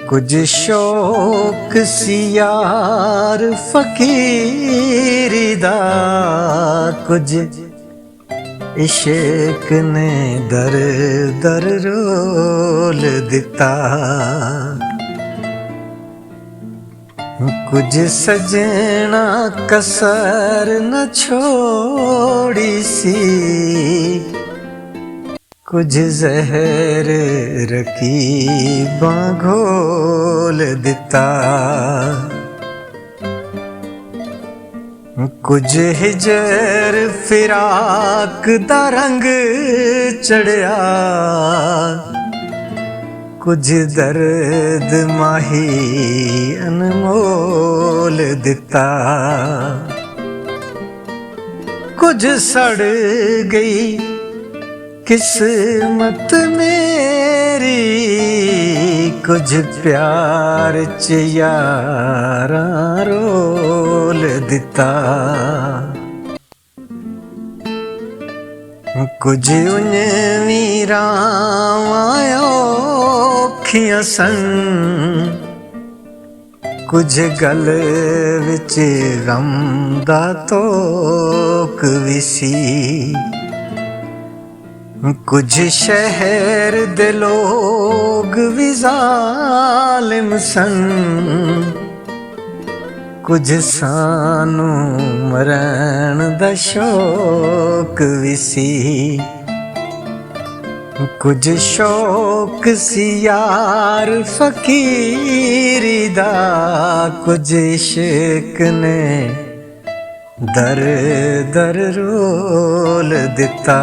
कुछ शौक सी यार फकीरी दा, कुछ इश्क ने दर दर रोल दिता। कुछ सजना कसर न छोड़ी सी, कुछ जहर रकीबां घोल दिता। कुछ हिजर फिराक दा रंग चढ़िया, कुछ दर्द माही अनमोल दिता। कुछ सड़ गई किस्मत मेरी, कुछ प्यार च यारां रोल दिता। कुछ उन वीरां औखियां सन, कुछ गल विच गम दा तोक वी सी। कुछ शहर दे लोग भी जालिम सन, कुछ सानू मरण दा शौक भी सी। कुछ शौक सी यार फकीरी दा, कुछ इश्क ने दर दर रोल दिता।